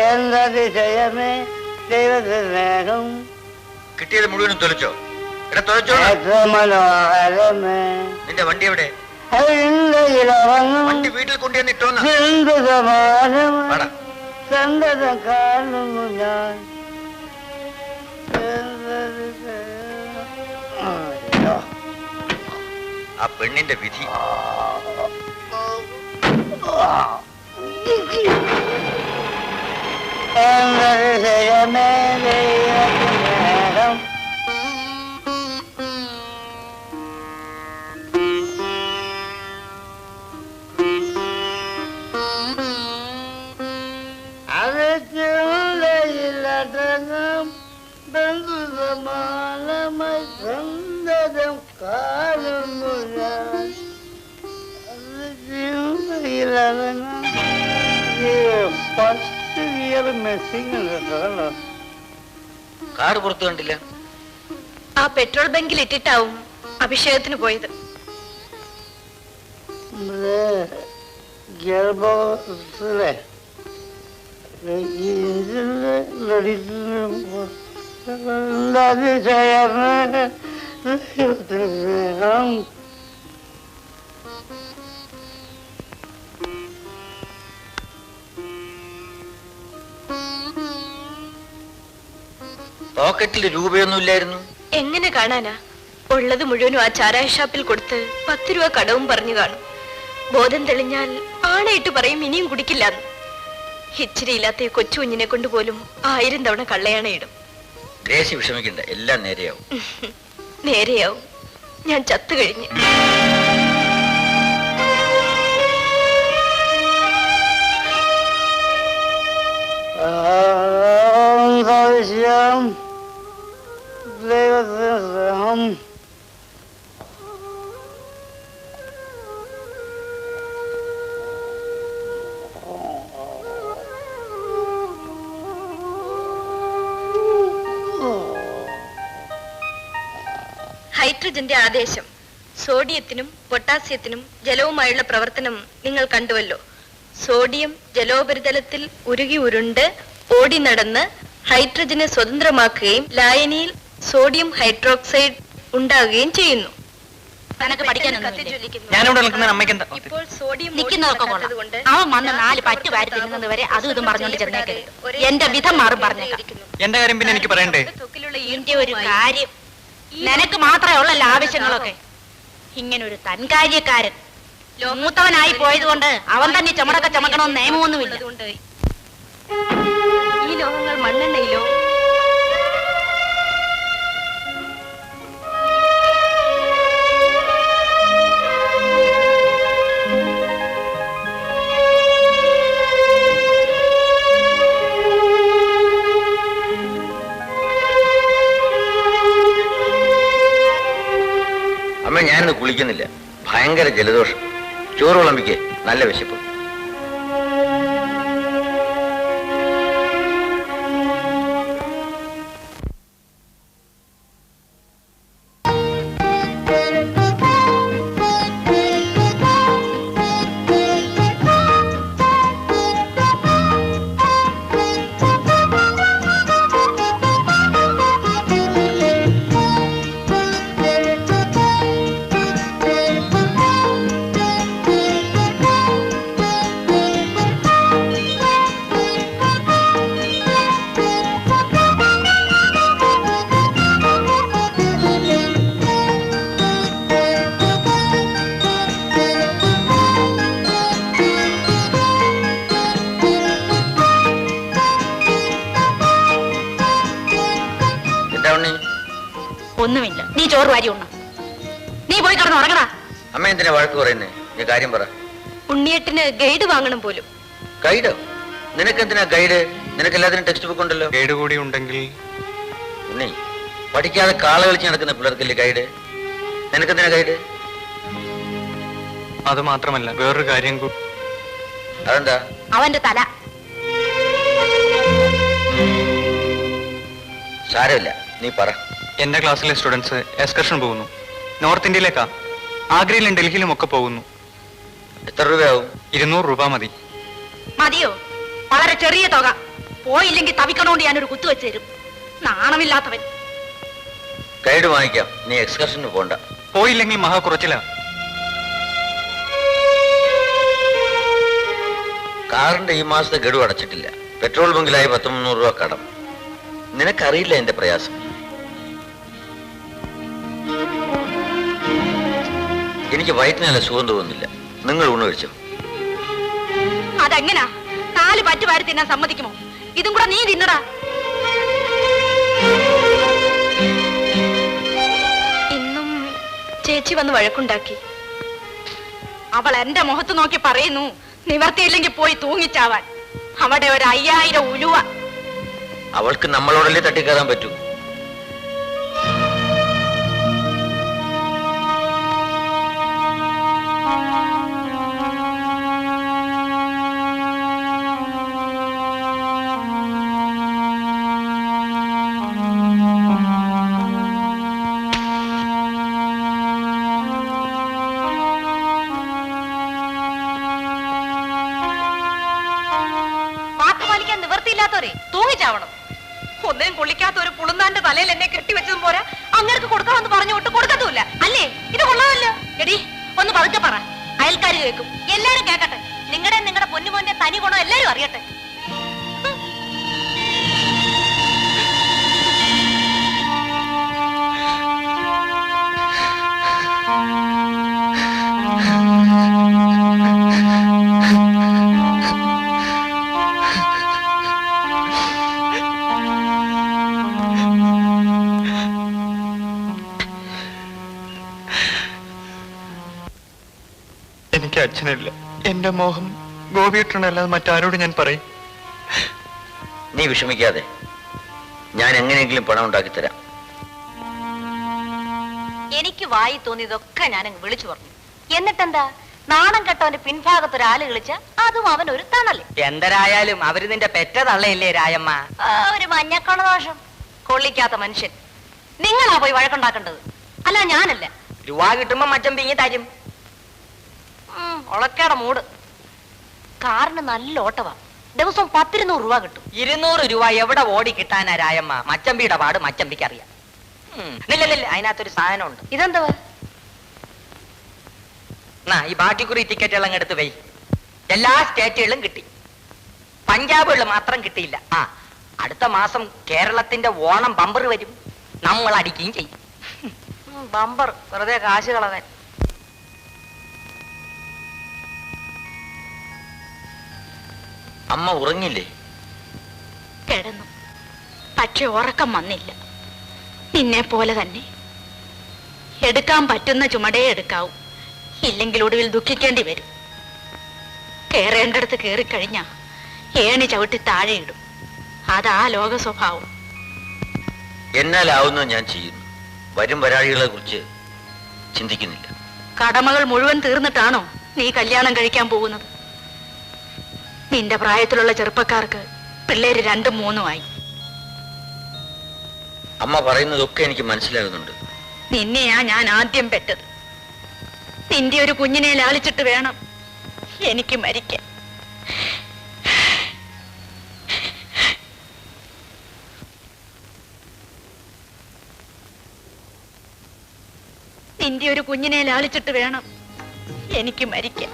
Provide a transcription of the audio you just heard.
എന്താ ചെയ്യാമേ ദൈവത്തെ സ്നേഹം കിട്ടിയത് മുഴുവനും തൊലച്ചോ? മനോഹരമേ നിന്റെ വണ്ടി എവിടെ? വണ്ടി വീട്ടിൽ കൊണ്ടുവന്നിട്ടോന്ന് സന്തതം കാണുന്നു ഞാൻ. ആ പെണ്ണിന്റെ വിധി. ജയമേ ദൈവം അത് ചിന്തയിലടങ്ങും ബന്ധുസമാനമായി സന്തതം കാണുന്നു ഞാൻ. അത് ചിന്തയിലടങ്ങും കാറ് പുറത്തു കണ്ടില്ല. ആ പെട്രോൾ ബങ്കിൽ ഇട്ടിട്ടാവും അഭിഷേകത്തിന് പോയത്. പോക്കറ്റിൽ രൂപയൊന്നും ഇല്ലായിരുന്നു. എങ്ങനെ കാണാനാ? ഉള്ളത് മുഴുവനും ആ ചാരായ ഷാപ്പിൽ കൊടുത്ത് 10 രൂപ കടവും പറഞ്ഞു കാണും. ബോധം തെളിഞ്ഞാൽ ആണയിട്ട് പറയും ഇനിയും കുടിക്കില്ലാന്ന്. ഇച്ചിരി ഇല്ലാത്ത കൊച്ചു കുഞ്ഞിനെ കൊണ്ടുപോലും 1000 തവണ കള്ളയാണയിടും. ഗ്രേസി വിഷമിക്കണ്ട, എല്ലാം നേരെയാവും. നേരെയാവും. ഞാൻ ചത്തു കഴിഞ്ഞു. ഹൈഡ്രജന്റെ ആദേശം സോഡിയത്തിനും പൊട്ടാസ്യത്തിനും ജലവുമായുള്ള പ്രവർത്തനം നിങ്ങൾ കണ്ടുവല്ലോ. സോഡിയം ജലോപരിതലത്തിൽ ഉരുകി ഉരുണ്ട് ഓടി നടന്ന് ഹൈഡ്രജനെ സ്വതന്ത്രമാക്കുകയും ലായനിയിൽ സോഡിയം ഹൈഡ്രോക്സൈഡ് ഉണ്ടാകുകയും ചെയ്യുന്നു. ഇപ്പോൾ സോഡിയം അവൻ വന്ന് 4 പറ്റ് വാരി തിന്നുന്നത് വരെ അതും ഇതും പറഞ്ഞോണ്ട് ചെന്നേക്കരുത്. എന്റെ വിധം മാറും പറഞ്ഞേക്കാം. എന്റെ കാര്യം പിന്നെ എനിക്ക് പറയണ്ടേ? ഇതിന്റെ ഒരു കാര്യം, നിനക്ക് മാത്രമേ ഉള്ളല്ലോ ആവശ്യങ്ങളൊക്കെ. ഇങ്ങനൊരു തൻകാര്യക്കാരൻ മൂത്തവനായി പോയത് കൊണ്ട് അവൻ തന്നെ ചുമടൊക്കെ ചുമക്കണമെന്ന് നിയമമൊന്നുമില്ല. ഈ ലോഹങ്ങൾ മണ്ണെണ്ണയിലോ അമ്മ, ഞാനിന്ന് കുളിക്കുന്നില്ല. ഭയങ്കര ജലദോഷം. ചോറ് വിളമ്പിക്ക്, നല്ല വിശപ്പ്. ഒന്നുമില്ല, നീ ചോറ് വാരി ഉണ്ണ. നീ പോയി കിടന്ന് ഉറങ്ങടാ. അമ്മ എന്തിനാ വഴക്ക് പറയുന്നേ? നീ കാര്യം പറ. ഉണ്ണിയേട്ടന് ഗൈഡ് വാങ്ങണം പോലും. ഗൈഡോ? നിനക്കെന്തിനാ ഗൈഡ്? നിനക്ക് എല്ലാത്തിനും ടെക്സ്റ്റ് ബുക്ക് ഉണ്ടല്ലോ. ഗൈഡ് കൂടി ഉണ്ടെങ്കിൽ ഉണ്ണി, പഠിക്കാതെ കാള കളിച്ച് നടക്കുന്ന പിള്ളേർക്കല്ലേ ഗൈഡ്? നിനക്കെന്തിനാ ഗൈഡ്? അത് മാത്രമല്ല, വേറൊരു കാര്യം കൂടി. അതെന്താ? അവന്റെ തല. സാരമില്ല, നീ പറ. എന്റെ ക്ലാസ്സിലെ സ്റ്റുഡൻസ് എക്സ്കർഷൻ പോകുന്നു. നോർത്ത് ഇന്ത്യയിലേക്കാ. ആഗ്രയിലും ഡൽഹിയിലും ഒക്കെ പോകുന്നു. എത്ര രൂപയാവും? 200 രൂപ മതി. മതിയോ? വളരെ ചെറിയ തുക. പോയില്ലെങ്കിൽ തവിക്കണോണ്ട് ഞാനൊരു കുത്തു വെച്ച് തരും. നാണമില്ലാത്തവൻ. ഗൈഡ് വാങ്ങിക്കാം, നീ എക്സ്കർഷന് പോണ്ട. പോയില്ലെങ്കിൽ മഹാ കുറച്ചില്ല. കാറിന്റെ ഈ മാസത്തെ ഗഡു അടച്ചിട്ടില്ല. പെട്രോൾ ബങ്കിലായി 100-300 രൂപ കടം. നിനക്കറിയില്ല എന്റെ പ്രയാസം. എനിക്ക് വയറ്റിന് നല്ല സുഖം തോന്നുന്നില്ല. നിങ്ങൾ ഊണ് കഴിച്ചോ? അതെങ്ങനാ? 4 പറ്റ് വാരി തിന്നാൻ സമ്മതിക്കുമോ? ഇതും കൂടെ നീ തിന്നടാ. ഇന്നും ചേച്ചി വന്ന് വഴക്കുണ്ടാക്കി. അവൾ എന്റെ മുഖത്ത് നോക്കി പറയുന്നു, നിവർത്തിയില്ലെങ്കിൽ പോയി തൂങ്ങിച്ചാവാൻ. അവിടെ ഒരു 5000 ഉലുവ. അവൾക്ക് നമ്മളോടല്ലേ തട്ടിക്കയറാൻ പറ്റൂ. പാലിക്കാൻ നിവർത്തിയില്ലാത്തവരെ തൂങ്ങിച്ചാവണം. ഒന്നിനും കൊള്ളിക്കാത്ത ഒരു പുളുന്നാന്റെ തലയിൽ എന്നെ കെട്ടിവെച്ചതും പോരാ, അങ്ങേർക്ക് കൊടുക്കാമെന്ന് പറഞ്ഞു വിട്ട് കൊടുക്കത്തുമില്ല. അല്ലേ? ഇത് കൊള്ളാമല്ലോ. എടി ഒന്ന് പതുക്കെ പറ, അയൽക്കാർ കേൾക്കും. എല്ലാരും കേൾക്കട്ടെ. നിങ്ങളുടെ പൊന്നുമോന്റെ തനി ഗുണം എല്ലാരും അറിയട്ടെ. എനിക്ക് അച്ഛനില്ല. എന്റെ മോഹം ഗോപിയേട്ടനല്ലാതെ മറ്റാരോട് ഞാൻ പറയും? നീ വിഷമിക്കാതെ, ഞാൻ എങ്ങനെയെങ്കിലും പണം ഉണ്ടാക്കി തരാം. എനിക്ക് വായി തോന്നിയതൊക്കെ ഞാനങ്ങ് വിളിച്ചു പറഞ്ഞു. എന്നിട്ടെന്താ? നാണം കെട്ടവന്റെ പിൻഭാഗത്തൊരാള് കളിച്ച അതും അവനൊരു തണല്. എന്തരായാലും അവര് നിന്റെ പെറ്റ തള്ളയില്ലേ രായമ്മ? ഒരു മഞ്ഞക്കണ ദോഷം. കൊള്ളിക്കാത്ത മനുഷ്യൻ. നിങ്ങളാ പോയി വഴക്കുണ്ടാക്കേണ്ടത്, അല്ല ഞാനല്ല. രൂപ കിട്ടുമ്പോ മച്ചം പിങ്ങി തരും. ഒളക്കേടെ മൂട്. കാറിന് നല്ല ഓട്ടവാ. ദിവസം 10-200 രൂപ കിട്ടും. 200 രൂപ എവിടെ ഓടി കിട്ടാനാ രായമ്മ? മച്ചമ്പിയുടെ പാട് മച്ചമ്പിക്ക് അറിയാം. ഇല്ല, അതിനകത്തൊരു സാധനം ഉണ്ട്. ഇതെന്തുവാ? ഈ ബാക്കിക്കുറി ടിക്കറ്റുകൾ അങ്ങ് എടുത്ത് വൈ. എല്ലാ സ്റ്റേറ്റുകളിലും കിട്ടി, പഞ്ചാബുകളിൽ മാത്രം കിട്ടിയില്ല. അടുത്ത മാസം കേരളത്തിന്റെ ഓണം ബമ്പർ വരും. നമ്മൾ അടിക്കുകയും ചെയ്യും. ബമ്പർ വെറുതെ കാശ് കളവാൻ. അമ്മ ഉറങ്ങില്ലേ? കിടന്നു, പക്ഷെ ഉറക്കം വന്നില്ല. നിന്നെ പോലെ തന്നെ. എടുക്കാൻ പറ്റുന്ന ചുമടേ എടുക്കാവൂ, ഇല്ലെങ്കിൽ ഒടുവിൽ ദുഃഖിക്കേണ്ടി വരും. കേറേണ്ടടുത്ത് കേറിക്കഴിഞ്ഞാ ഏണി ചവിട്ടി താഴെയിടും. അതാ ലോക സ്വഭാവം. എന്നാലാവുന്നത് ഞാൻ ചെയ്യുന്നു. വരും വരാഴികളെ കുറിച്ച് ചിന്തിക്കുന്നില്ല. കടമകൾ മുഴുവൻ തീർന്നിട്ടാണോ നീ കല്യാണം കഴിക്കാൻ പോകുന്നത്? നിന്റെ പ്രായത്തിലുള്ള ചെറുപ്പക്കാർക്ക് പിള്ളേര് 2-3 ആയി. അമ്മ പറയുന്നതൊക്കെ എനിക്ക് മനസ്സിലാകുന്നുണ്ട്. നിന്നെയാ ഞാൻ ആദ്യം പെറ്റത്. നിന്റെ ഒരു കുഞ്ഞിനെ ലാളിച്ചിട്ട് വേണം എനിക്ക് മരിക്കാൻ. നിന്റെ ഒരു കുഞ്ഞിനെ ലാളിച്ചിട്ട് വേണം എനിക്ക് മരിക്കാൻ.